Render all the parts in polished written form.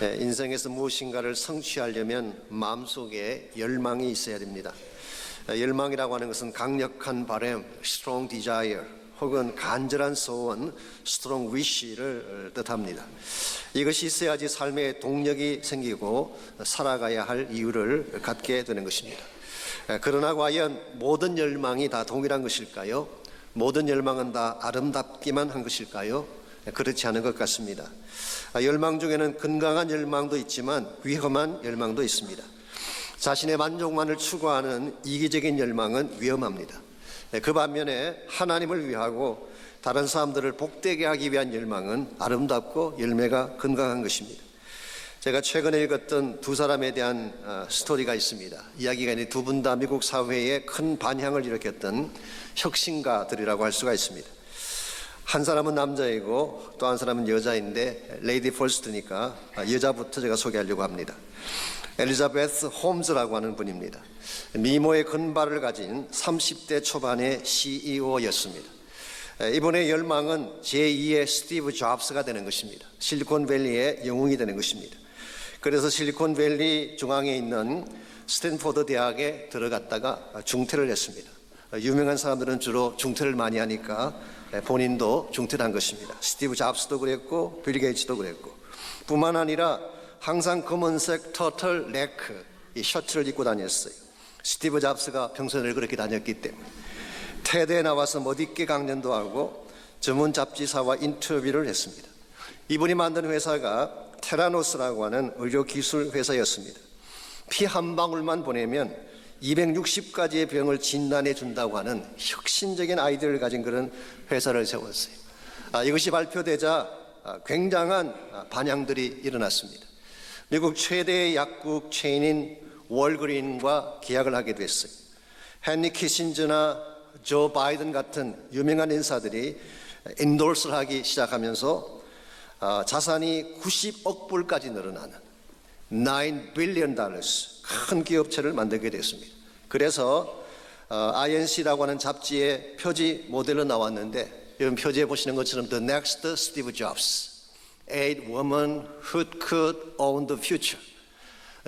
인생에서 무엇인가를 성취하려면 마음속에 열망이 있어야 됩니다. 열망이라고 하는 것은 강력한 바람, strong desire, 혹은 간절한 소원, strong wish를 뜻합니다. 이것이 있어야지 삶에 동력이 생기고 살아가야 할 이유를 갖게 되는 것입니다. 그러나 과연 모든 열망이 다 동일한 것일까요? 모든 열망은 다 아름답기만 한 것일까요? 그렇지 않은 것 같습니다. 열망 중에는 건강한 열망도 있지만 위험한 열망도 있습니다. 자신의 만족만을 추구하는 이기적인 열망은 위험합니다. 그 반면에 하나님을 위하고 다른 사람들을 복되게 하기 위한 열망은 아름답고 열매가 건강한 것입니다. 제가 최근에 읽었던 두 사람에 대한 스토리가 있습니다. 이야기가 있는데 두 분 다 미국 사회에 큰 반향을 일으켰던 혁신가들이라고 할 수가 있습니다. 한 사람은 남자이고 또 한 사람은 여자인데 레이디 퍼스트니까 여자부터 제가 소개하려고 합니다. 엘리자베스 홈즈라고 하는 분입니다. 미모의 건발을 가진 30대 초반의 CEO였습니다. 이분의 열망은 제2의 스티브 잡스가 되는 것입니다. 실리콘밸리의 영웅이 되는 것입니다. 그래서 실리콘밸리 중앙에 있는 스탠포드 대학에 들어갔다가 중퇴를 했습니다. 유명한 사람들은 주로 중퇴를 많이 하니까 본인도 중퇴를 한 것입니다. 스티브 잡스도 그랬고 빌 게이츠도 그랬고, 뿐만 아니라 항상 검은색 터틀 네크 이 셔츠를 입고 다녔어요. 스티브 잡스가 평소에 그렇게 다녔기 때문에. 테드에 나와서 멋있게 강연도 하고 전문 잡지사와 인터뷰를 했습니다. 이분이 만든 회사가 테라노스라고 하는 의료기술 회사였습니다. 피 한 방울만 보내면 260가지의 병을 진단해 준다고 하는 혁신적인 아이디어를 가진 그런 회사를 세웠어요. 이것이 발표되자 굉장한 반향들이 일어났습니다. 미국 최대의 약국 체인인 월그린과 계약을 하게 됐어요. 헨리 키신저나 조 바이든 같은 유명한 인사들이 엔돌스를 하기 시작하면서 자산이 90억 불까지 늘어나는 9 빌리언 달러스 큰 기업체를 만들게 됐습니다. 그래서 INC라고 하는 잡지의 표지 모델로 나왔는데, 여러분 표지에 보시는 것처럼 The Next Steve Jobs, 8 women who could own the future.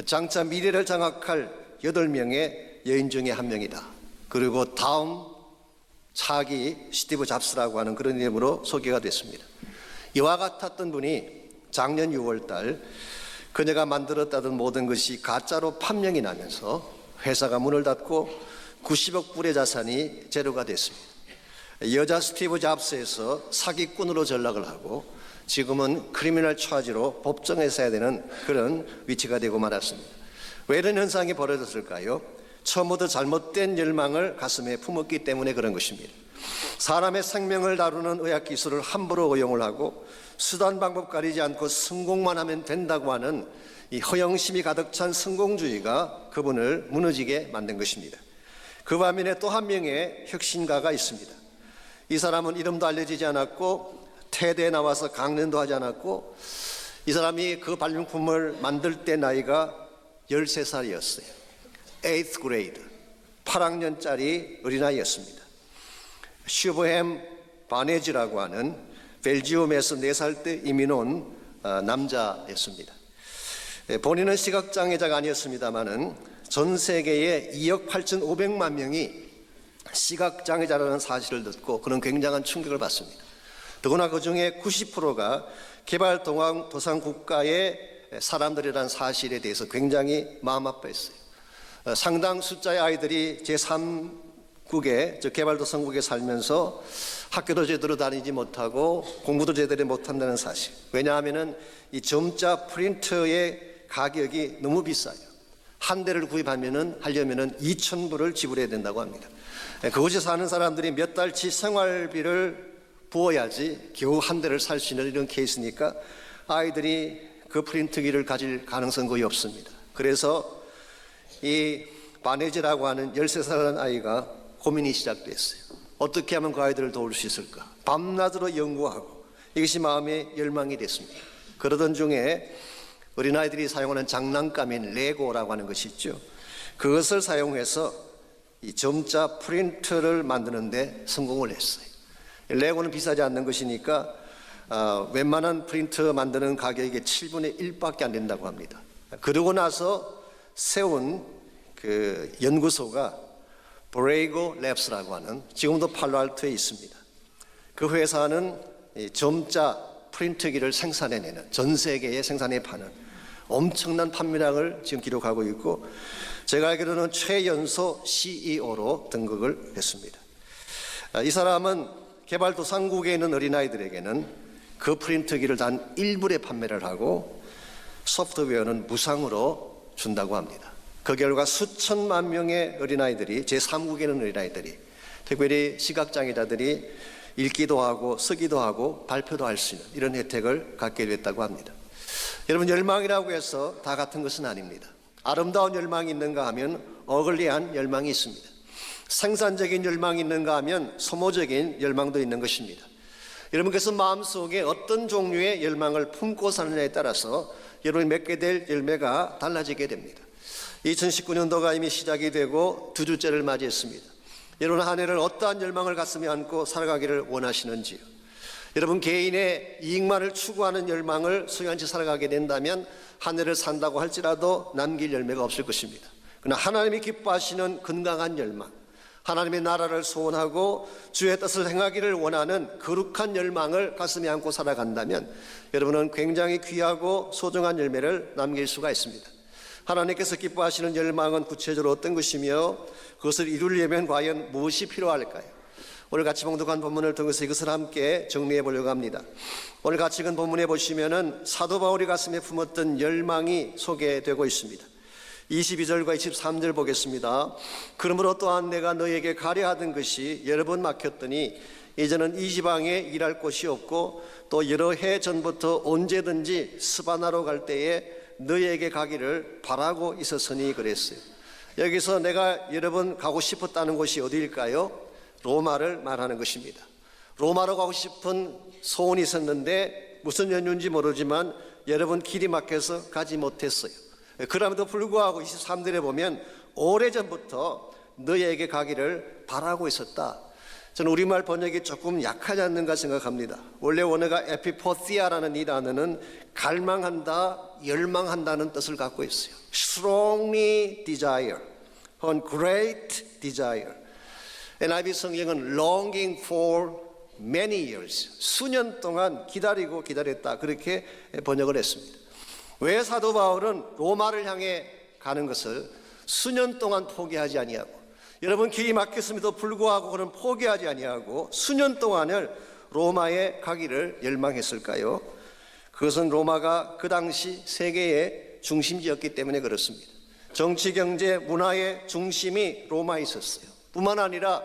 장차 미래를 장악할 8명의 여인 중에 한 명이다. 그리고 다음 차기 스티브 잡스라고 하는 그런 이름으로 소개가 됐습니다. 이와 같았던 분이 작년 6월달 그녀가 만들었다던 모든 것이 가짜로 판명이 나면서 회사가 문을 닫고 90억 불의 자산이 제로가 됐습니다. 여자 스티브 잡스에서 사기꾼으로 전락을 하고 지금은 크리미널 차지로 법정에 서야 되는 그런 위치가 되고 말았습니다. 왜 이런 현상이 벌어졌을까요? 처음부터 잘못된 열망을 가슴에 품었기 때문에 그런 것입니다. 사람의 생명을 다루는 의학기술을 함부로 응용을 하고 수단 방법 가리지 않고 성공만 하면 된다고 하는 이 허영심이 가득 찬 성공주의가 그분을 무너지게 만든 것입니다. 그 반면에 또 한 명의 혁신가가 있습니다. 이 사람은 이름도 알려지지 않았고 테드에 나와서 강연도 하지 않았고, 이 사람이 그 발명품을 만들 때 나이가 13살이었어요. 8th grade, 8학년짜리 어린아이였습니다. 슈버햄 바네지라고 하는 벨지움에서 4살 때 이민 온 남자였습니다. 본인은 시각장애자가 아니었습니다마는 전 세계에 2억 8,500만 명이 시각장애자라는 사실을 듣고 그런 굉장한 충격을 받습니다. 더구나 그 중에 90%가 개발도상국가의 사람들이라는 사실에 대해서 굉장히 마음 아파했어요. 상당 숫자의 아이들이 제3국의 개발도상국에 살면서 학교도 제대로 다니지 못하고 공부도 제대로 못한다는 사실. 왜냐하면 이 점자 프린터의 가격이 너무 비싸요. 한 대를 구입하려면 2,000불을 지불해야 된다고 합니다. 그곳에 사는 사람들이 몇 달치 생활비를 부어야지 겨우 한 대를 살 수 있는 이런 케이스니까 아이들이 그 프린터기를 가질 가능성은 거의 없습니다. 그래서 이 바네지라고 하는 13살 아이가 고민이 시작됐어요. 어떻게 하면 그 아이들을 도울 수 있을까? 밤낮으로 연구하고 이것이 마음의 열망이 됐습니다. 그러던 중에 어린아이들이 사용하는 장난감인 레고라고 하는 것이 있죠. 그것을 사용해서 이 점자 프린터를 만드는데 성공을 했어요. 레고는 비싸지 않는 것이니까 웬만한 프린터 만드는 가격의 7분의 1밖에 안 된다고 합니다. 그러고 나서 세운 그 연구소가 브레이고 랩스라고 하는, 지금도 팔로알토에 있습니다. 그 회사는 점자 프린터기를 생산해내는, 전 세계에 생산해 파는 엄청난 판매량을 지금 기록하고 있고, 제가 알기로는 최연소 CEO로 등극을 했습니다. 이 사람은 개발도상국에 있는 어린아이들에게는 그 프린터기를 단 1불에 판매를 하고 소프트웨어는 무상으로 준다고 합니다. 그 결과 수천만 명의 어린아이들이, 제3국에 있는 어린아이들이, 특별히 시각장애자들이 읽기도 하고 쓰기도 하고 발표도 할 수 있는 이런 혜택을 갖게 됐다고 합니다. 여러분, 열망이라고 해서 다 같은 것은 아닙니다. 아름다운 열망이 있는가 하면 어글리한 열망이 있습니다. 생산적인 열망이 있는가 하면 소모적인 열망도 있는 것입니다. 여러분께서 마음속에 어떤 종류의 열망을 품고 사느냐에 따라서 여러분이 맺게 될 열매가 달라지게 됩니다. 2019년도가 이미 시작이 되고 두 주째를 맞이했습니다. 여러분, 한 해를 어떠한 열망을 가슴에 안고 살아가기를 원하시는지요? 여러분, 개인의 이익만을 추구하는 열망을 소유한 채 살아가게 된다면 한 해를 산다고 할지라도 남길 열매가 없을 것입니다. 그러나 하나님이 기뻐하시는 건강한 열망, 하나님의 나라를 소원하고 주의 뜻을 행하기를 원하는 거룩한 열망을 가슴에 안고 살아간다면 여러분은 굉장히 귀하고 소중한 열매를 남길 수가 있습니다. 하나님께서 기뻐하시는 열망은 구체적으로 어떤 것이며 그것을 이루려면 과연 무엇이 필요할까요? 오늘 같이 봉독한 본문을 통해서 이것을 함께 정리해 보려고 합니다. 오늘 같이 읽은 본문에 보시면은 사도 바울이 가슴에 품었던 열망이 소개되고 있습니다. 22절과 23절 보겠습니다. 그러므로 또한 내가 너에게 가려 하던 것이 여러 번 막혔더니 이제는 이 지방에 일할 곳이 없고 또 여러 해 전부터 언제든지 스바나로 갈 때에 너에게 가기를 바라고 있었으니 그랬어요. 여기서 내가 여러 번 가고 싶었다는 곳이 어디일까요? 로마를 말하는 것입니다. 로마로 가고 싶은 소원이 있었는데 무슨 연유인지 모르지만 여러 번 길이 막혀서 가지 못했어요. 그럼에도 불구하고 23절에 보면 오래전부터 너에게 가기를 바라고 있었다. 저는 우리말 번역이 조금 약하지 않는가 생각합니다. 원래 원어가 에피포티아라는 이 단어는 갈망한다, 열망한다는 뜻을 갖고 있어요. strongly desire, 혹은 great desire. NIV 성경은 longing for many years, 수년 동안 기다리고 기다렸다, 그렇게 번역을 했습니다. 왜 사도 바울은 로마를 향해 가는 것을 수년 동안 포기하지 아니하고, 여러분 길이 막혔음에도 불구하고 그는 포기하지 아니하고 수년 동안을 로마에 가기를 열망했을까요? 그것은 로마가 그 당시 세계의 중심지였기 때문에 그렇습니다. 정치, 경제, 문화의 중심이 로마에 있었어요. 뿐만 아니라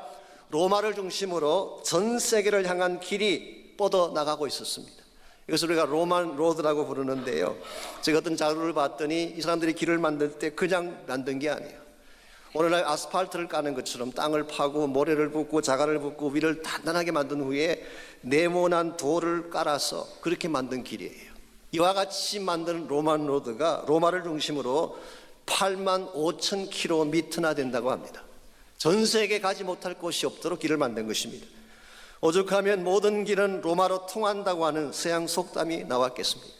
로마를 중심으로 전 세계를 향한 길이 뻗어나가고 있었습니다. 이것을 우리가 로만 로드라고 부르는데요, 제가 어떤 자료를 봤더니 이 사람들이 길을 만들 때 그냥 만든 게 아니에요. 오늘날 아스팔트를 까는 것처럼 땅을 파고 모래를 붓고 자갈을 붓고 위를 단단하게 만든 후에 네모난 돌을 깔아서 그렇게 만든 길이에요. 이와 같이 만든 로만 로드가 로마를 중심으로 85,000km나 된다고 합니다. 전 세계에 가지 못할 곳이 없도록 길을 만든 것입니다. 오죽하면 모든 길은 로마로 통한다고 하는 서양 속담이 나왔겠습니까?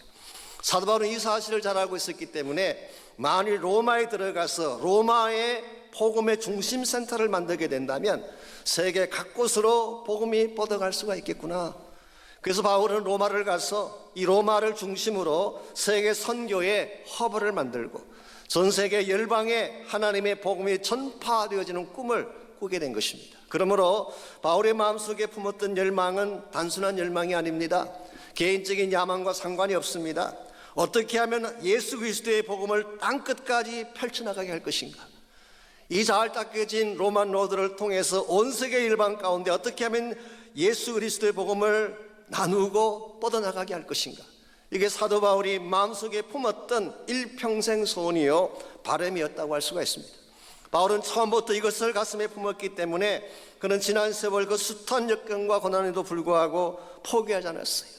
사도 바울은 이 사실을 잘 알고 있었기 때문에 만일 로마에 들어가서 로마의 복음의 중심센터를 만들게 된다면 세계 각곳으로 복음이 뻗어갈 수가 있겠구나. 그래서 바울은 로마를 가서 이 로마를 중심으로 세계 선교의 허브를 만들고 전 세계 열방에 하나님의 복음이 전파되어지는 꿈을 꾸게 된 것입니다. 그러므로 바울의 마음속에 품었던 열망은 단순한 열망이 아닙니다. 개인적인 야망과 상관이 없습니다. 어떻게 하면 예수 그리스도의 복음을 땅끝까지 펼쳐나가게 할 것인가? 이 잘 닦여진 로만 로드를 통해서 온 세계 열방 가운데 어떻게 하면 예수 그리스도의 복음을 나누고 뻗어나가게 할 것인가? 이게 사도 바울이 마음속에 품었던 일평생 소원이요 바람이었다고 할 수가 있습니다. 바울은 처음부터 이것을 가슴에 품었기 때문에 그는 지난 세월 그 숱한 역경과 고난에도 불구하고 포기하지 않았어요.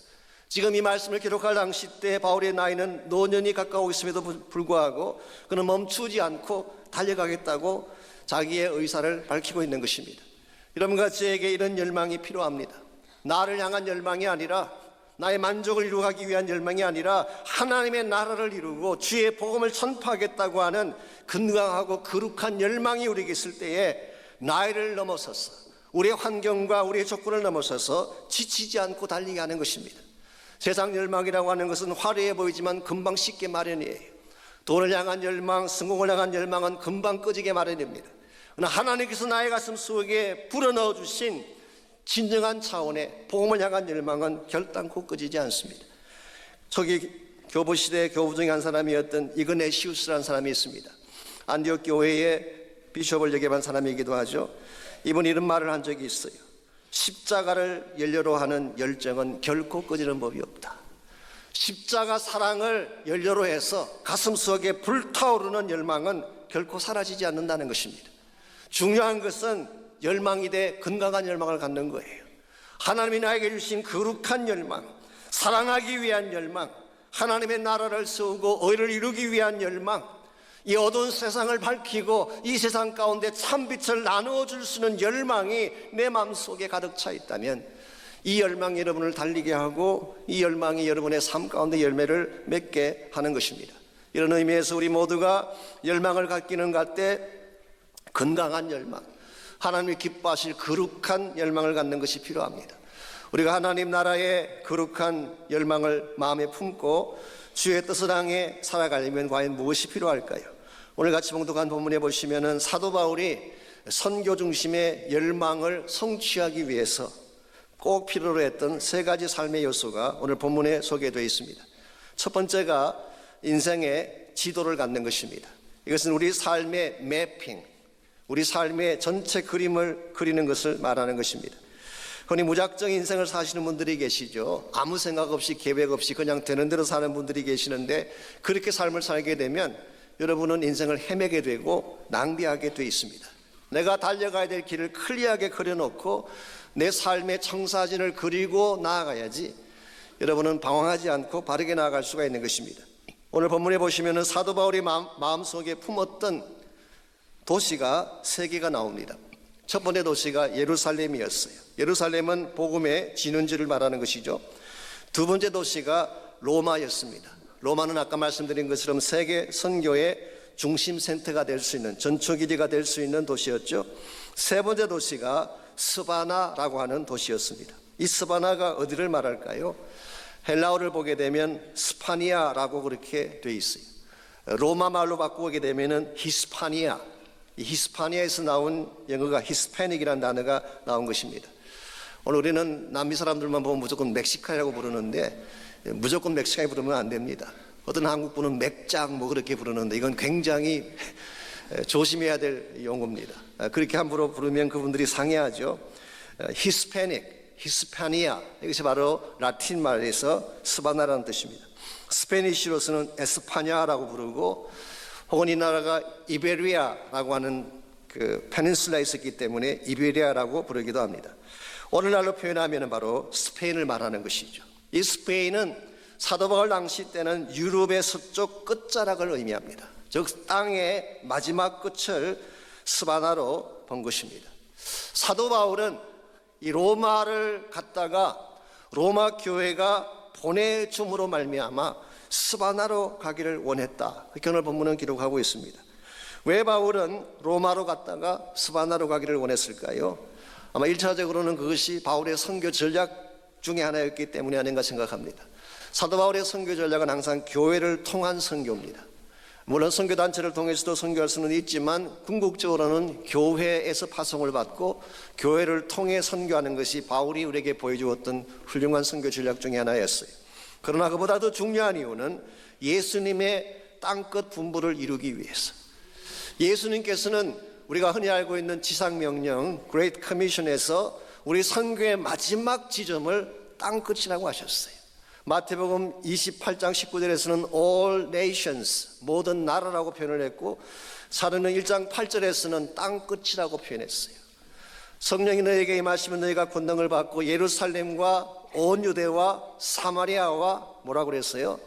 지금 이 말씀을 기록할 당시 때 바울의 나이는 노년이 가까워 있음에도 불구하고 그는 멈추지 않고 달려가겠다고 자기의 의사를 밝히고 있는 것입니다. 여러분과 저에게 이런 열망이 필요합니다. 나를 향한 열망이 아니라 나의 만족을 이루기 위한 열망이 아니라 하나님의 나라를 이루고 주의 복음을 전파하겠다고 하는 건강하고 거룩한 열망이 우리에게 있을 때에 나이를 넘어서서 우리의 환경과 우리의 조건을 넘어서서 지치지 않고 달리게 하는 것입니다. 세상 열망이라고 하는 것은 화려해 보이지만 금방 식게 마련이에요. 돈을 향한 열망, 성공을 향한 열망은 금방 꺼지게 마련입니다. 그러나 하나님께서 나의 가슴 속에 불어넣어 주신 진정한 차원의 복음을 향한 열망은 결단코 꺼지지 않습니다. 초기 교부시대 교부 중에 한 사람이었던 이그네시우스라는 사람이 있습니다. 안디옥 교회의 비숍을 역임한 사람이기도 하죠. 이분이 이런 말을 한 적이 있어요. 십자가를 연료로 하는 열정은 결코 꺼지는 법이 없다. 십자가 사랑을 연료로 해서 가슴속에 불타오르는 열망은 결코 사라지지 않는다는 것입니다. 중요한 것은 열망이 돼 건강한 열망을 갖는 거예요. 하나님이 나에게 주신 거룩한 열망, 사랑하기 위한 열망, 하나님의 나라를 세우고 의를 이루기 위한 열망, 이 어두운 세상을 밝히고 이 세상 가운데 참빛을 나누어 줄 수 있는 열망이 내 마음속에 가득 차 있다면 이 열망이 여러분을 달리게 하고 이 열망이 여러분의 삶 가운데 열매를 맺게 하는 것입니다. 이런 의미에서 우리 모두가 열망을 갖기는 갖되 건강한 열망, 하나님이 기뻐하실 거룩한 열망을 갖는 것이 필요합니다. 우리가 하나님 나라의 거룩한 열망을 마음에 품고 주의 뜻을 향해 살아가려면 과연 무엇이 필요할까요? 오늘 같이 봉독한 본문에 보시면은 사도 바울이 선교 중심의 열망을 성취하기 위해서 꼭 필요로 했던 세 가지 삶의 요소가 오늘 본문에 소개되어 있습니다. 첫 번째가 인생의 지도를 갖는 것입니다. 이것은 우리 삶의 매핑, 우리 삶의 전체 그림을 그리는 것을 말하는 것입니다. 흔히 무작정 인생을 사시는 분들이 계시죠. 아무 생각 없이 계획 없이 그냥 되는 대로 사는 분들이 계시는데 그렇게 삶을 살게 되면 여러분은 인생을 헤매게 되고 낭비하게 돼 있습니다. 내가 달려가야 될 길을 클리어하게 그려놓고 내 삶의 청사진을 그리고 나아가야지 여러분은 방황하지 않고 바르게 나아갈 수가 있는 것입니다. 오늘 본문에 보시면 사도 바울이 마음속에 품었던 도시가 세 개가 나옵니다. 첫 번째 도시가 예루살렘이었어요. 예루살렘은 복음의 진원지를 말하는 것이죠. 두 번째 도시가 로마였습니다. 로마는 아까 말씀드린 것처럼 세계 선교의 중심 센터가 될 수 있는, 전초기지가 될 수 있는 도시였죠. 세 번째 도시가 스바나라고 하는 도시였습니다. 이 스바나가 어디를 말할까요? 헬라어를 보게 되면 스파니아라고 그렇게 돼 있어요. 로마 말로 바꾸게 되면은 히스파니아, 이 히스파니아에서 나온 영어가 히스패닉이라는 단어가 나온 것입니다. 오늘 우리는 남미 사람들만 보면 무조건 멕시카라고 부르는데 무조건 멕시카에 부르면 안 됩니다. 어떤 한국 분은 맥장 뭐 그렇게 부르는데 이건 굉장히 조심해야 될 용어입니다. 그렇게 함부로 부르면 그분들이 상해하죠. 히스패닉, 히스파니아, 이것이 바로 라틴 말에서 스바나라는 뜻입니다. 스페니쉬로서는 에스파냐라고 부르고 혹은 이 나라가 이베리아라고 하는 그 페닌슐라에 있었기 때문에 이베리아라고 부르기도 합니다. 오늘날로 표현하면 바로 스페인을 말하는 것이죠. 이 스페인은 사도 바울 당시 때는 유럽의 서쪽 끝자락을 의미합니다. 즉 땅의 마지막 끝을 스바나로 본 것입니다. 사도 바울은 이 로마를 갔다가 로마 교회가 보내줌으로 말미암아 스바나로 가기를 원했다. 그렇게 오늘 본문은 기록하고 있습니다. 왜 바울은 로마로 갔다가 스바나로 가기를 원했을까요? 아마 1차적으로는 그것이 바울의 선교 전략 중에 하나였기 때문이 아닌가 생각합니다. 사도 바울의 선교 전략은 항상 교회를 통한 선교입니다. 물론 선교단체를 통해서도 선교할 수는 있지만 궁극적으로는 교회에서 파송을 받고 교회를 통해 선교하는 것이 바울이 우리에게 보여주었던 훌륭한 선교 전략 중에 하나였어요. 그러나 그보다 더 중요한 이유는 예수님의 땅끝 분부를 이루기 위해서, 예수님께서는 우리가 흔히 알고 있는 지상명령 Great Commission에서 우리 선교의 마지막 지점을 땅끝이라고 하셨어요. 마태복음 28장 19절에서는 All Nations, 모든 나라라고 표현을 했고 사도는 1장 8절에서는 땅끝이라고 표현했어요. 성령이 너에게 임하시면 너희가 권능을 받고 예루살렘과 온 유대와 사마리아와 뭐라고 그랬어요?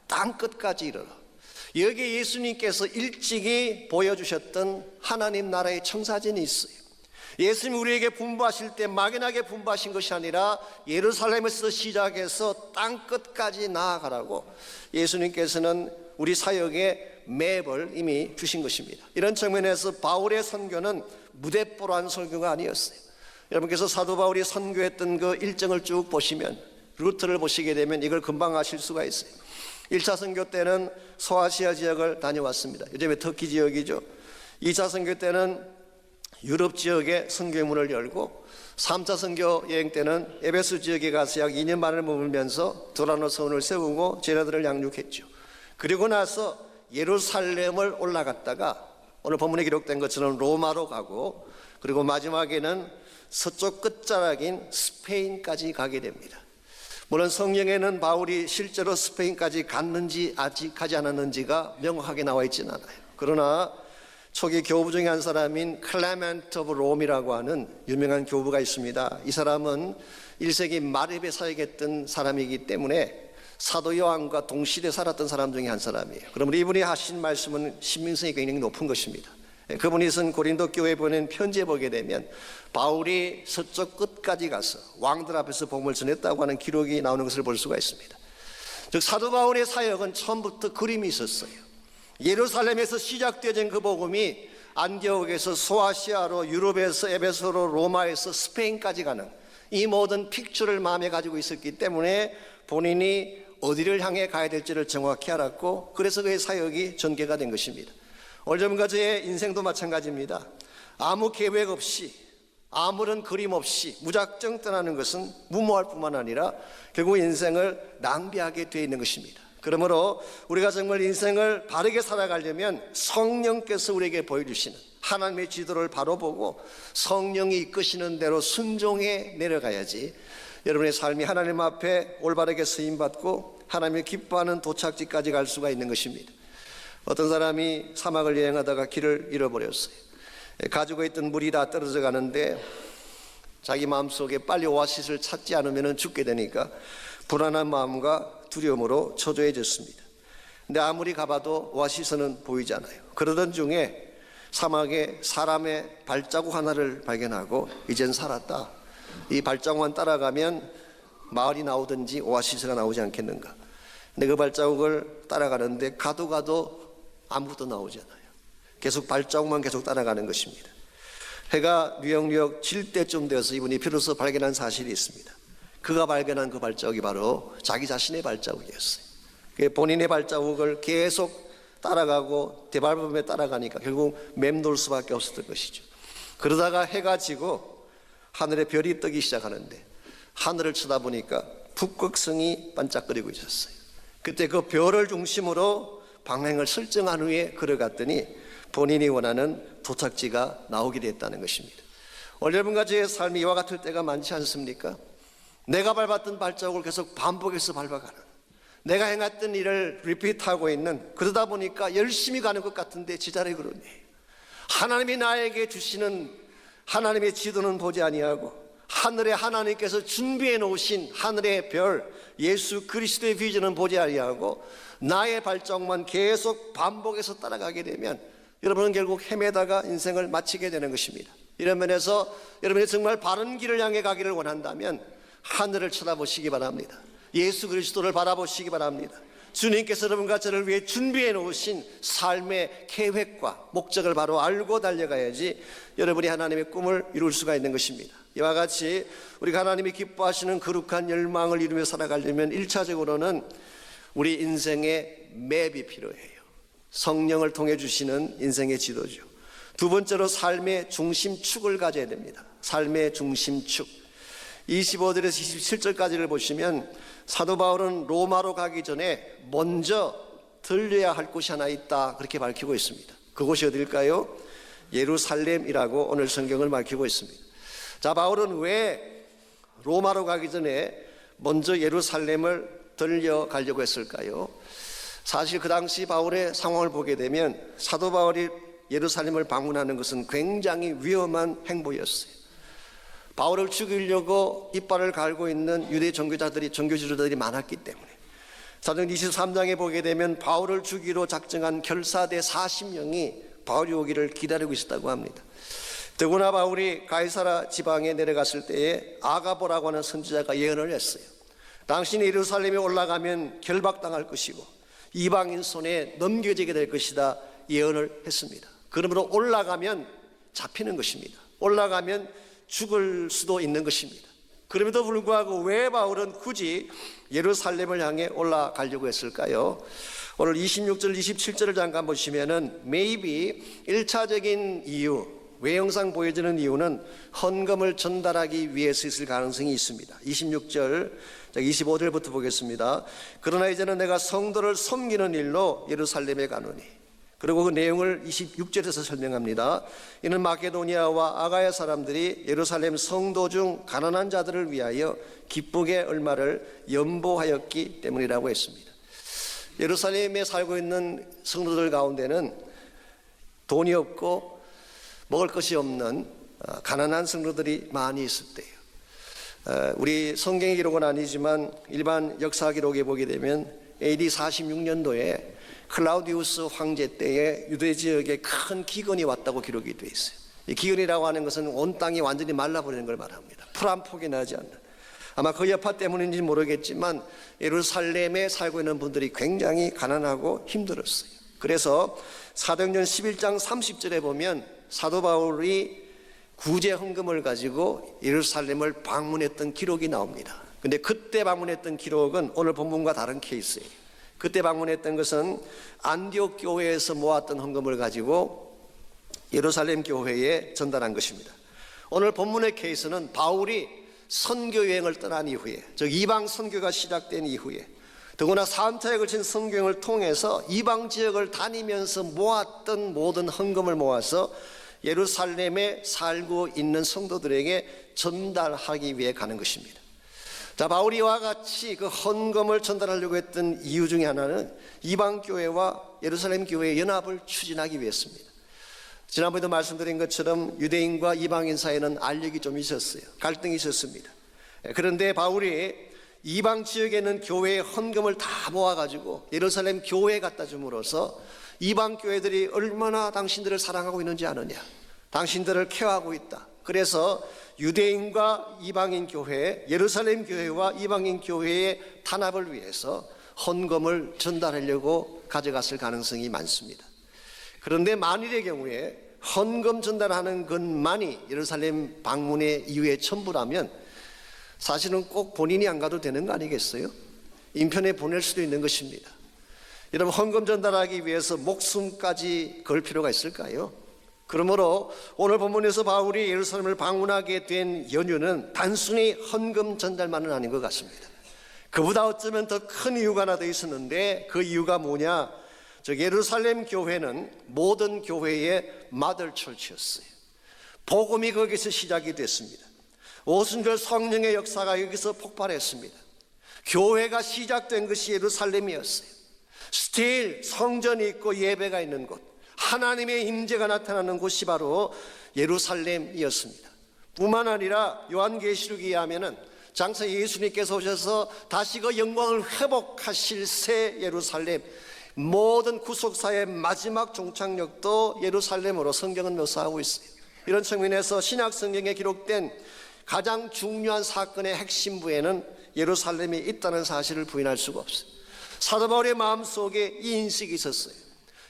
땅끝까지 이르러. 여기에 예수님께서 일찍이 보여주셨던 하나님 나라의 청사진이 있어요. 예수님이 우리에게 분부하실 때 막연하게 분부하신 것이 아니라 예루살렘에서 시작해서 땅끝까지 나아가라고 예수님께서는 우리 사역에 맵을 이미 주신 것입니다. 이런 측면에서 바울의 선교는 무대뽀란 설교가 아니었어요. 여러분께서 사도 바울이 선교했던 그 일정을 쭉 보시면, 루트를 보시게 되면 이걸 금방 아실 수가 있어요. 1차 선교 때는 소아시아 지역을 다녀왔습니다. 요즘에 터키 지역이죠. 2차 선교 때는 유럽 지역에 선교의 문을 열고, 3차 선교 여행 때는 에베소 지역에 가서 약 2년 반을 머물면서 도라노 서원을 세우고 제자들을 양육했죠. 그리고 나서 예루살렘을 올라갔다가 오늘 본문에 기록된 것처럼 로마로 가고, 그리고 마지막에는 서쪽 끝자락인 스페인까지 가게 됩니다. 물론 성경에는 바울이 실제로 스페인까지 갔는지 아직 가지 않았는지가 명확하게 나와 있지는 않아요. 그러나 초기 교부 중에 한 사람인 클레멘트 오브 롬이라고 하는 유명한 교부가 있습니다. 이 사람은 1세기 말에 사역했던 사람이기 때문에 사도 요한과 동시대에 살았던 사람 중에 한 사람이에요. 그러므로 이분이 하신 말씀은 신빙성이 굉장히 높은 것입니다. 그분이 쓴 고린도 교회에 보낸 편지에 보게 되면 바울이 서쪽 끝까지 가서 왕들 앞에서 복음을 전했다고 하는 기록이 나오는 것을 볼 수가 있습니다. 즉 사도 바울의 사역은 처음부터 그림이 있었어요. 예루살렘에서 시작되어진 그 복음이 안디옥에서 소아시아로, 유럽에서 에베소로, 로마에서 스페인까지 가는 이 모든 픽처를 마음에 가지고 있었기 때문에 본인이 어디를 향해 가야 될지를 정확히 알았고, 그래서 그의 사역이 전개가 된 것입니다. 오늘과 저의 인생도 마찬가지입니다. 아무 계획 없이, 아무런 그림 없이 무작정 떠나는 것은 무모할 뿐만 아니라 결국 인생을 낭비하게 되어 있는 것입니다. 그러므로 우리가 정말 인생을 바르게 살아가려면 성령께서 우리에게 보여주시는 하나님의 지도를 바로 보고 성령이 이끄시는 대로 순종해 내려가야지 여러분의 삶이 하나님 앞에 올바르게 쓰임받고 하나님의 기뻐하는 도착지까지 갈 수가 있는 것입니다. 어떤 사람이 사막을 여행하다가 길을 잃어버렸어요. 가지고 있던 물이 다 떨어져 가는데 자기 마음속에 빨리 오아시스를 찾지 않으면 죽게 되니까 불안한 마음과 두려움으로 초조해졌습니다. 근데 아무리 가봐도 오아시스는 보이지 않아요. 그러던 중에 사막에 사람의 발자국 하나를 발견하고 이젠 살았다. 이 발자국만 따라가면 마을이 나오든지 오아시스가 나오지 않겠는가. 근데 그 발자국을 따라가는데 가도 아무것도 나오지 않아요. 계속 발자국만 계속 따라가는 것입니다. 해가 뉴욕 질 때쯤 되어서 이분이 비로소 발견한 사실이 있습니다. 그가 발견한 그 발자국이 바로 자기 자신의 발자국이었어요. 본인의 발자국을 계속 따라가고 대발범에 따라가니까 결국 맴돌 수밖에 없었던 것이죠. 그러다가 해가 지고 하늘에 별이 뜨기 시작하는데 하늘을 쳐다보니까 북극성이 반짝거리고 있었어요. 그때 그 별을 중심으로 방향을 설정한 후에 걸어갔더니 본인이 원하는 도착지가 나오게 됐다는 것입니다. 오늘 여러분과 저의 삶이 이와 같을 때가 많지 않습니까? 내가 밟았던 발자국을 계속 반복해서 밟아가는, 내가 행했던 일을 리피트하고 있는, 그러다 보니까 열심히 가는 것 같은데 지자리 그러네. 하나님이 나에게 주시는 하나님의 지도는 보지 아니하고 하늘에 하나님께서 준비해 놓으신 하늘의 별 예수 그리스도의 비전은 보지 아니하고 나의 발자국만 계속 반복해서 따라가게 되면 여러분은 결국 헤매다가 인생을 마치게 되는 것입니다. 이런 면에서 여러분이 정말 바른 길을 향해 가기를 원한다면 하늘을 쳐다보시기 바랍니다. 예수 그리스도를 바라보시기 바랍니다. 주님께서 여러분과 저를 위해 준비해 놓으신 삶의 계획과 목적을 바로 알고 달려가야지 여러분이 하나님의 꿈을 이룰 수가 있는 것입니다. 이와 같이 우리가 하나님이 기뻐하시는 거룩한 열망을 이루며 살아가려면 1차적으로는 우리 인생의 맵이 필요해요. 성령을 통해 주시는 인생의 지도죠. 두 번째로 삶의 중심축을 가져야 됩니다. 삶의 중심축. 25절에서 27절까지를 보시면 사도 바울은 로마로 가기 전에 먼저 들려야 할 곳이 하나 있다 그렇게 밝히고 있습니다. 그곳이 어딜까요? 예루살렘이라고 오늘 성경을 밝히고 있습니다. 자, 바울은 왜 로마로 가기 전에 먼저 예루살렘을 들려가려고 했을까요? 사실 그 당시 바울의 상황을 보게 되면 사도 바울이 예루살렘을 방문하는 것은 굉장히 위험한 행보였어요. 바울을 죽이려고 이빨을 갈고 있는 유대 종교자들이, 종교 지도자들이 많았기 때문에 사도행 23장에 보게 되면 바울을 죽이러 작정한 결사대 40명이 바울이 오기를 기다리고 있었다고 합니다. 더구나 바울이 가이사라 지방에 내려갔을 때에 아가보라고 하는 선지자가 예언을 했어요. 당신이 예루살렘에 올라가면 결박당할 것이고 이방인 손에 넘겨지게 될 것이다 예언을 했습니다. 그러므로 올라가면 잡히는 것입니다. 올라가면 죽을 수도 있는 것입니다. 그럼에도 불구하고 왜 바울은 굳이 예루살렘을 향해 올라가려고 했을까요? 오늘 26절 27절을 잠깐 보시면은 maybe 1차적인 이유, 외형상 보여지는 이유는 헌금을 전달하기 위해서 있을 가능성이 있습니다. 26절 25절부터 보겠습니다. 그러나 이제는 내가 성도를 섬기는 일로 예루살렘에 가노니. 그리고 그 내용을 26절에서 설명합니다. 이는 마게도니아와 아가야 사람들이 예루살렘 성도 중 가난한 자들을 위하여 기쁘게 얼마를 연보하였기 때문이라고 했습니다. 예루살렘에 살고 있는 성도들 가운데는 돈이 없고 먹을 것이 없는 가난한 성도들이 많이 있을 때예요. 우리 성경의 기록은 아니지만 일반 역사 기록에 보게 되면 AD 46년도에 클라우디우스 황제 때에 유대 지역에 큰 기근이 왔다고 기록이 되어 있어요. 이 기근이라고 하는 것은 온 땅이 완전히 말라버리는 걸 말합니다. 풀 한 폭이 나지 않는. 아마 그 여파 때문인지 모르겠지만 예루살렘에 살고 있는 분들이 굉장히 가난하고 힘들었어요. 그래서 사도행전 11장 30절에 보면 사도 바울이 구제 헌금을 가지고 예루살렘을 방문했던 기록이 나옵니다. 근데 그때 방문했던 기록은 오늘 본문과 다른 케이스예요. 그때 방문했던 것은 안디옥 교회에서 모았던 헌금을 가지고 예루살렘 교회에 전달한 것입니다. 오늘 본문의 케이스는 바울이 선교 여행을 떠난 이후에, 즉 이방 선교가 시작된 이후에, 더구나 3차에 걸친 선교 여행을 통해서 이방 지역을 다니면서 모았던 모든 헌금을 모아서 예루살렘에 살고 있는 성도들에게 전달하기 위해 가는 것입니다. 자, 바울이 이와 같이 그 헌금을 전달하려고 했던 이유 중에 하나는 이방교회와 예루살렘 교회의 연합을 추진하기 위해서입니다. 지난번에도 말씀드린 것처럼 유대인과 이방인 사이에는 알력이 좀 있었어요. 갈등이 있었습니다. 그런데 바울이 이방 지역에 있는 교회의 헌금을 다 모아가지고 예루살렘 교회에 갖다 줌으로써 이방 교회들이 얼마나 당신들을 사랑하고 있는지 아느냐, 당신들을 케어하고 있다. 그래서 유대인과 이방인 교회, 예루살렘 교회와 이방인 교회의 단합을 위해서 헌금을 전달하려고 가져갔을 가능성이 많습니다. 그런데 만일의 경우에 헌금 전달하는 것만이 예루살렘 방문의 이유의 전부라면 사실은 꼭 본인이 안 가도 되는 거 아니겠어요? 인편에 보낼 수도 있는 것입니다. 여러분, 헌금 전달하기 위해서 목숨까지 걸 필요가 있을까요? 그러므로 오늘 본문에서 바울이 예루살렘을 방문하게 된 연유는 단순히 헌금 전달만은 아닌 것 같습니다. 그보다 어쩌면 더 큰 이유가 하나 더 있었는데 그 이유가 뭐냐? 즉 예루살렘 교회는 모든 교회의 마들 철치였어요. 복음이 거기서 시작이 됐습니다. 오순절 성령의 역사가 여기서 폭발했습니다. 교회가 시작된 것이 예루살렘이었어요. 스틸 성전이 있고 예배가 있는 곳, 하나님의 임재가 나타나는 곳이 바로 예루살렘이었습니다. 뿐만 아니라 요한계시록에 의하면은 장차 예수님께서 오셔서 다시 그 영광을 회복하실 새 예루살렘, 모든 구속사의 마지막 종착역도 예루살렘으로 성경은 묘사하고 있어요. 이런 측면에서 신약 성경에 기록된 가장 중요한 사건의 핵심부에는 예루살렘이 있다는 사실을 부인할 수가 없어요. 사도 바울의 마음속에 이 인식이 있었어요.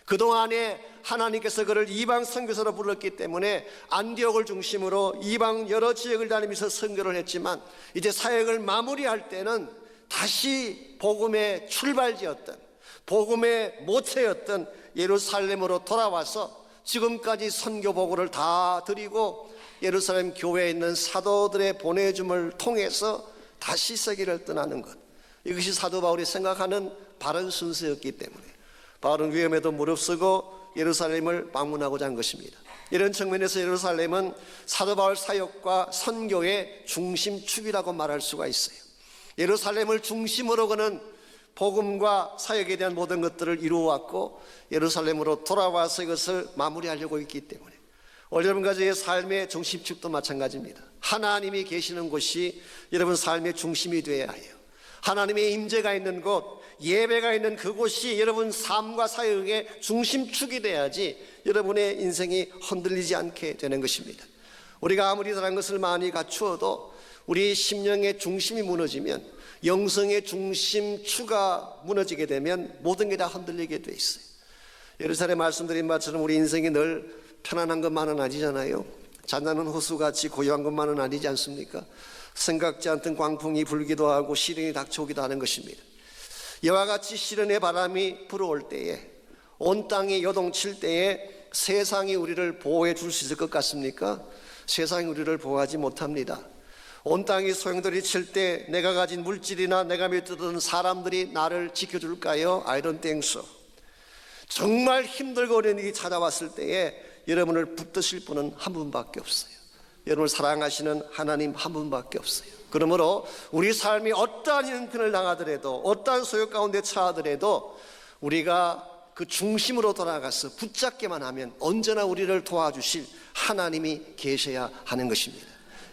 그동안에 하나님께서 그를 이방 선교사로 불렀기 때문에 안디옥을 중심으로 이방 여러 지역을 다니면서 선교를 했지만 이제 사역을 마무리할 때는 다시 복음의 출발지였던, 복음의 모체였던 예루살렘으로 돌아와서 지금까지 선교 보고를 다 드리고 예루살렘 교회에 있는 사도들의 보내줌을 통해서 다시 세계를 떠나는 것, 이것이 사도 바울이 생각하는 바른 순서였기 때문에 바울은 위험에도 무릅쓰고 예루살렘을 방문하고자 한 것입니다. 이런 측면에서 예루살렘은 사도 바울 사역과 선교의 중심축이라고 말할 수가 있어요. 예루살렘을 중심으로 그는 복음과 사역에 대한 모든 것들을 이루어왔고 예루살렘으로 돌아와서 이것을 마무리하려고 했기 때문에 오늘 여러분과의 삶의 중심축도 마찬가지입니다. 하나님이 계시는 곳이 여러분 삶의 중심이 되어야 해요. 하나님의 임재가 있는 곳, 예배가 있는 그곳이 여러분 삶과 사역의 중심축이 돼야지 여러분의 인생이 흔들리지 않게 되는 것입니다. 우리가 아무리 다른 것을 많이 갖추어도 우리 심령의 중심이 무너지면, 영성의 중심추가 무너지게 되면 모든 게 다 흔들리게 돼 있어요. 여러 차례 말씀드린 바처럼 우리 인생이 늘 편안한 것만은 아니잖아요. 잔잔한 호수같이 고요한 것만은 아니지 않습니까? 생각지 않던 광풍이 불기도 하고 시련이 닥쳐오기도 하는 것입니다. 이와 같이 시련의 바람이 불어올 때에, 온 땅이 요동칠 때에 세상이 우리를 보호해 줄 수 있을 것 같습니까? 세상이 우리를 보호하지 못합니다. 온 땅이 소용돌이 칠 때 내가 가진 물질이나 내가 믿던 사람들이 나를 지켜줄까요? I don't think so. 정말 힘들고 어려운 일이 찾아왔을 때에 여러분을 붙드실 분은 한 분밖에 없어요. 여러분을 사랑하시는 하나님 한 분밖에 없어요. 그러므로 우리 삶이 어떠한 형편을 당하더라도, 어떠한 소요 가운데 처하더라도 우리가 그 중심으로 돌아가서 붙잡기만 하면 언제나 우리를 도와주실 하나님이 계셔야 하는 것입니다.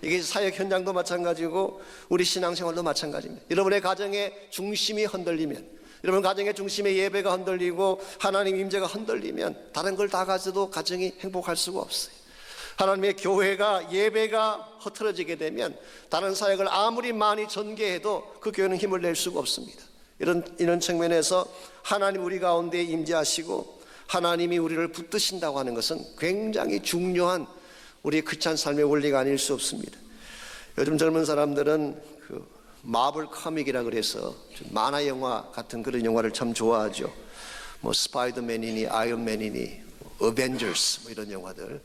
이게 사역 현장도 마찬가지고 우리 신앙생활도 마찬가지입니다. 여러분의 가정의 중심이 흔들리면, 여러분 가정의 중심의 예배가 흔들리고 하나님 임재가 흔들리면 다른 걸 다 가져도 가정이 행복할 수가 없어요. 하나님의 교회가, 예배가 흐트러지게 되면 다른 사역을 아무리 많이 전개해도 그 교회는 힘을 낼 수가 없습니다. 이런 측면에서 하나님 우리 가운데 임재하시고 하나님이 우리를 붙드신다고 하는 것은 굉장히 중요한 우리 크리스찬 삶의 원리가 아닐 수 없습니다. 요즘 젊은 사람들은 그 마블 코믹이라 그래서 만화 영화 같은 그런 영화를 참 좋아하죠. 뭐 스파이더맨이니 아이언맨이니 어벤져스 뭐 이런 영화들.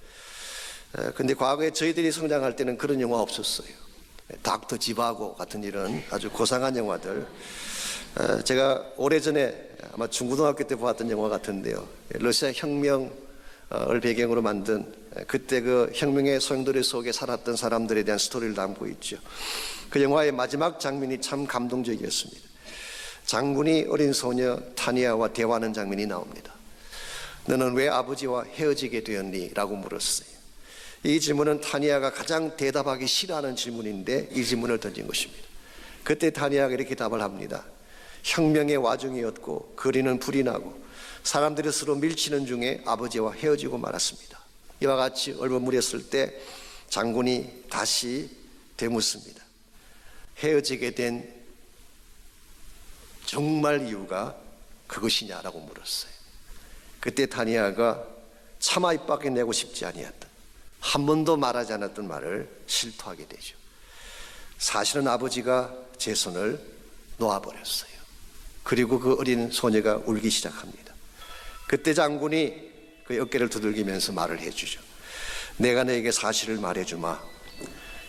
근데 과거에 저희들이 성장할 때는 그런 영화 없었어요. 닥터 지바고 같은 이런 아주 고상한 영화들. 제가 오래전에 아마 중고등학교 때 보았던 영화 같은데요. 러시아 혁명을 배경으로 만든, 그때 그 혁명의 소용돌이 속에 살았던 사람들에 대한 스토리를 담고 있죠. 그 영화의 마지막 장면이 참 감동적이었습니다. 장군이 어린 소녀 타니아와 대화하는 장면이 나옵니다. 너는 왜 아버지와 헤어지게 되었니? 라고 물었어요. 이 질문은 타니아가 가장 대답하기 싫어하는 질문인데 이 질문을 던진 것입니다. 그때 타니아가 이렇게 답을 합니다. 혁명의 와중이었고 거리는 불이 나고 사람들이 서로 밀치는 중에 아버지와 헤어지고 말았습니다. 이와 같이 얼버무렸을 때 장군이 다시 되묻습니다. 헤어지게 된 정말 이유가 그것이냐라고 물었어요. 그때 타니아가 차마 입 밖에 내고 싶지 아니했던, 한 번도 말하지 않았던 말을 실토하게 되죠. 사실은 아버지가 제 손을 놓아버렸어요. 그리고 그 어린 소녀가 울기 시작합니다. 그때 장군이 그 어깨를 두들기면서 말을 해주죠. 내가 너에게 사실을 말해주마.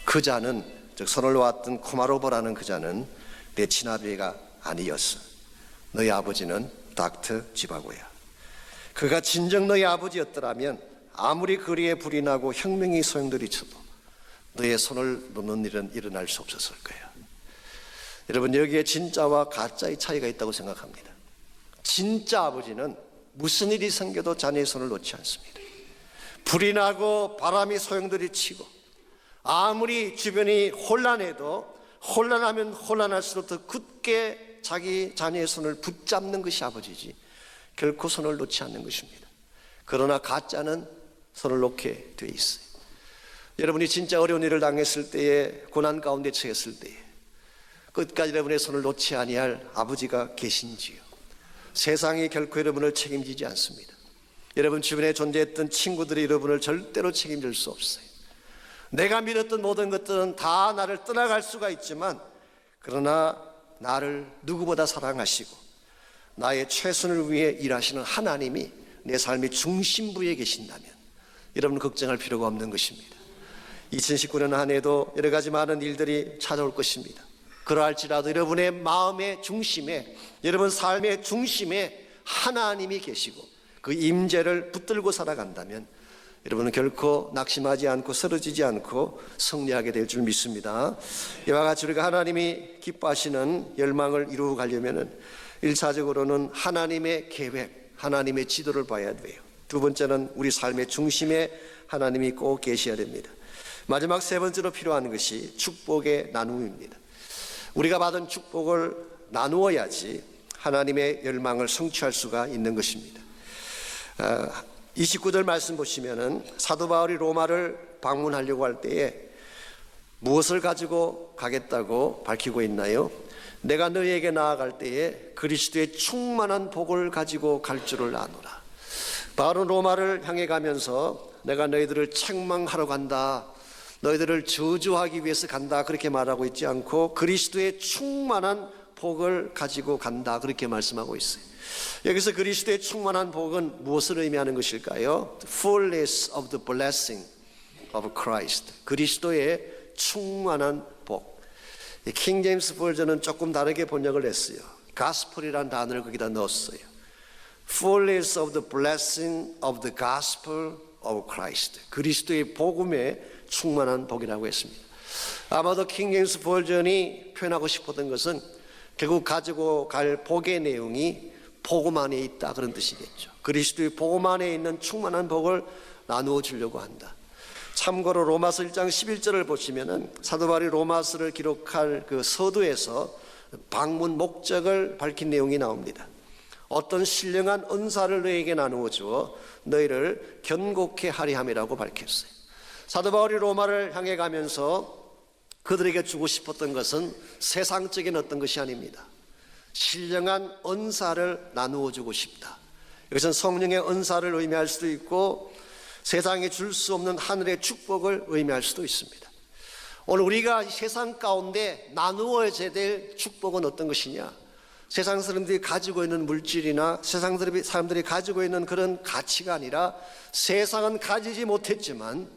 그 자는, 즉 손을 놓았던 코마로버라는 그 자는 내 친아비가 아니었어. 너희 아버지는 닥터 지바고야. 그가 진정 너희 아버지였더라면 아무리 거리에 불이 나고 혁명이 소용돌이 쳐도 너의 손을 놓는 일은 일어날 수 없었을 거야. 여러분, 여기에 진짜와 가짜의 차이가 있다고 생각합니다. 진짜 아버지는 무슨 일이 생겨도 자녀의 손을 놓지 않습니다. 불이 나고 바람이 소용돌이 치고 아무리 주변이 혼란해도 혼란하면 혼란할수록 더 굳게 자기 자녀의 손을 붙잡는 것이 아버지지 결코 손을 놓지 않는 것입니다. 그러나 가짜는 손을 놓게 돼 있어요. 여러분이 진짜 어려운 일을 당했을 때에, 고난 가운데 처했을 때에 끝까지 여러분의 손을 놓지 아니할 아버지가 계신지요. 세상이 결코 여러분을 책임지지 않습니다. 여러분 주변에 존재했던 친구들이 여러분을 절대로 책임질 수 없어요. 내가 믿었던 모든 것들은 다 나를 떠나갈 수가 있지만, 그러나 나를 누구보다 사랑하시고 나의 최선을 위해 일하시는 하나님이 내 삶의 중심부에 계신다면 여러분 걱정할 필요가 없는 것입니다. 2019년 한 해도 여러 가지 많은 일들이 찾아올 것입니다. 그러할지라도 여러분의 마음의 중심에, 여러분 삶의 중심에 하나님이 계시고 그 임재를 붙들고 살아간다면 여러분은 결코 낙심하지 않고 쓰러지지 않고 승리하게 될 줄 믿습니다. 이와 같이 우리가 하나님이 기뻐하시는 열망을 이루어 가려면 1차적으로는 하나님의 계획, 하나님의 지도를 봐야 돼요. 두 번째는 우리 삶의 중심에 하나님이 꼭 계셔야 됩니다. 마지막 세 번째로 필요한 것이 축복의 나눔입니다. 우리가 받은 축복을 나누어야지 하나님의 열망을 성취할 수가 있는 것입니다. 29절 말씀 보시면은 사도 바울이 로마를 방문하려고 할 때에 무엇을 가지고 가겠다고 밝히고 있나요? 내가 너희에게 나아갈 때에 그리스도의 충만한 복을 가지고 갈 줄을 아노라. 바울은 로마를 향해 가면서 내가 너희들을 책망하러 간다, 너희들을 저주하기 위해서 간다 그렇게 말하고 있지 않고 그리스도의 충만한 복을 가지고 간다 그렇게 말씀하고 있어요. 여기서 그리스도의 충만한 복은 무엇을 의미하는 것일까요? The fullness of the blessing of Christ. 그리스도의 충만한 복. 킹 제임스 버전은 조금 다르게 번역을 했어요. gospel이라는 단어를 거기다 넣었어요. fullness of the blessing of the gospel of Christ. 그리스도의 복음의 충만한 복이라고 했습니다. 아마도 킹 제임스 버전이 표현하고 싶었던 것은 결국 가지고 갈 복의 내용이 복음 안에 있다 그런 뜻이겠죠. 그리스도의 복음 안에 있는 충만한 복을 나누어 주려고 한다. 참고로 로마서 1장 11절을 보시면은 사도 바울이 로마서를 기록할 그 서두에서 방문 목적을 밝힌 내용이 나옵니다. 어떤 신령한 은사를 너에게 나누어 주어 너희를 견고케 하리 함이라고 밝혔어요. 사도 바울이 로마를 향해 가면서 그들에게 주고 싶었던 것은 세상적인 어떤 것이 아닙니다. 신령한 은사를 나누어 주고 싶다. 이것은 성령의 은사를 의미할 수도 있고 세상에 줄 수 없는 하늘의 축복을 의미할 수도 있습니다. 오늘 우리가 세상 가운데 나누어져야 될 축복은 어떤 것이냐? 세상 사람들이 가지고 있는 물질이나 세상 사람들이 가지고 있는 그런 가치가 아니라 세상은 가지지 못했지만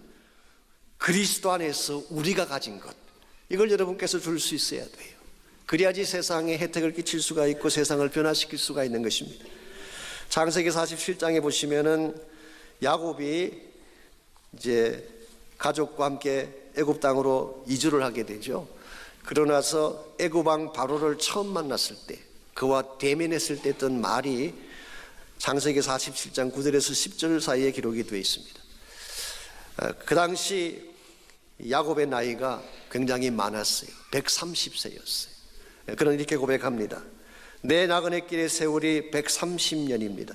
그리스도 안에서 우리가 가진 것, 이걸 여러분께서 줄 수 있어야 돼요. 그래야지 세상에 혜택을 끼칠 수가 있고 세상을 변화시킬 수가 있는 것입니다. 창세기 47장에 보시면은 야곱이 이제 가족과 함께 애굽 땅으로 이주를 하게 되죠. 그러나서 애굽 왕 바로를 처음 만났을 때 그와 대면했을 때 했던 말이 창세기 47장 9절에서 10절 사이에 기록이 되어 있습니다. 그 당시 야곱의 나이가 굉장히 많았어요. 130세였어요. 그는 이렇게 고백합니다. 내 나그네 길의 세월이 130년입니다.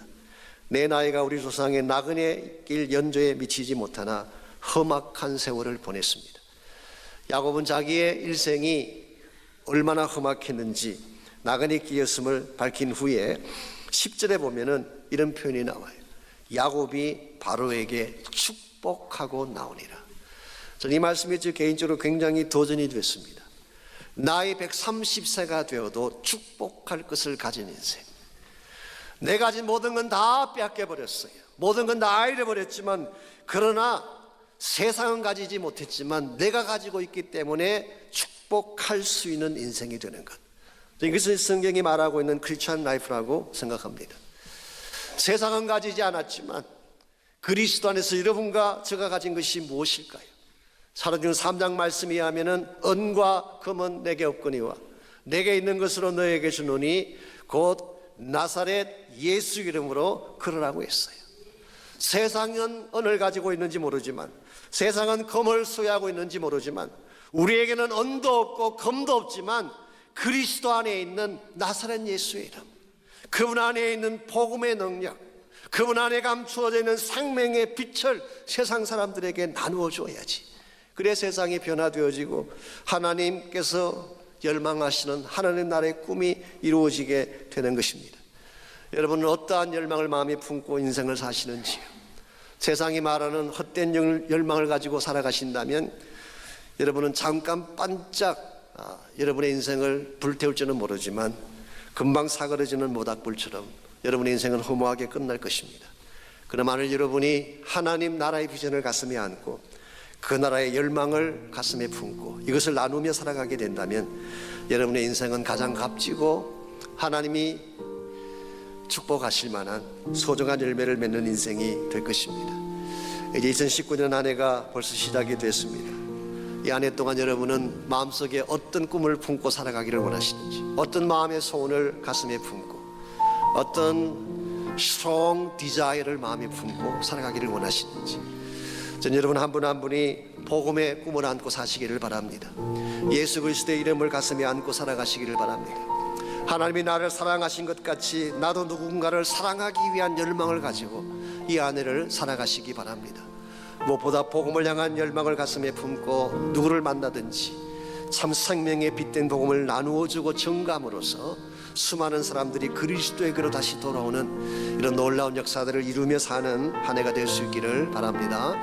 내 나이가 우리 조상의 나그네 길 연조에 미치지 못하나 험악한 세월을 보냈습니다. 야곱은 자기의 일생이 얼마나 험악했는지 나그네 길이었음을 밝힌 후에 10절에 보면은 이런 표현이 나와요. 야곱이 바로에게 축복하고 나오니라. 저는 이 말씀이 저 개인적으로 굉장히 도전이 됐습니다. 나이 130세가 되어도 축복할 것을 가진 인생. 내가 가진 모든 건 다 빼앗겨버렸어요. 모든 건 다 잃어버렸지만 그러나 세상은 가지지 못했지만 내가 가지고 있기 때문에 축복할 수 있는 인생이 되는 것. 이것은 성경이 말하고 있는 크리스천 라이프라고 생각합니다. 세상은 가지지 않았지만 그리스도 안에서 여러분과 제가 가진 것이 무엇일까요? 사도행전 3장 말씀에 의하면은 은과 금은 내게 없거니와 내게 있는 것으로 너에게 주노니 곧 나사렛 예수 이름으로 걸으라고 했어요. 세상은 은을 가지고 있는지 모르지만 세상은 금을 소유하고 있는지 모르지만 우리에게는 은도 없고 금도 없지만 그리스도 안에 있는 나사렛 예수의 이름, 그분 안에 있는 복음의 능력, 그분 안에 감추어져 있는 생명의 빛을 세상 사람들에게 나누어 줘야지. 그래 세상이 변화되어지고 하나님께서 열망하시는 하나님 나라의 꿈이 이루어지게 되는 것입니다. 여러분은 어떠한 열망을 마음에 품고 인생을 사시는지요? 세상이 말하는 헛된 열망을 가지고 살아가신다면 여러분은 잠깐 반짝 여러분의 인생을 불태울지는 모르지만 금방 사그러지는 모닥불처럼 여러분의 인생은 허무하게 끝날 것입니다. 그러나 만일 여러분이 하나님 나라의 비전을 가슴에 안고 그 나라의 열망을 가슴에 품고 이것을 나누며 살아가게 된다면 여러분의 인생은 가장 값지고 하나님이 축복하실 만한 소중한 열매를 맺는 인생이 될 것입니다. 이제 2019년 한 해가 벌써 시작이 됐습니다. 이 한 해 동안 여러분은 마음속에 어떤 꿈을 품고 살아가기를 원하시는지, 어떤 마음의 소원을 가슴에 품고 어떤 strong desire를 마음에 품고 살아가기를 원하시는지, 전 여러분 한 분 한 분이 복음의 꿈을 안고 사시기를 바랍니다. 예수 그리스도의 이름을 가슴에 안고 살아가시기를 바랍니다. 하나님이 나를 사랑하신 것 같이 나도 누군가를 사랑하기 위한 열망을 가지고 이 아내를 살아가시기 바랍니다. 무엇보다 복음을 향한 열망을 가슴에 품고 누구를 만나든지 참 생명의 빛된 복음을 나누어주고 증감으로써 수많은 사람들이 그리스도에게로 다시 돌아오는 이런 놀라운 역사들을 이루며 사는 한 해가 될 수 있기를 바랍니다.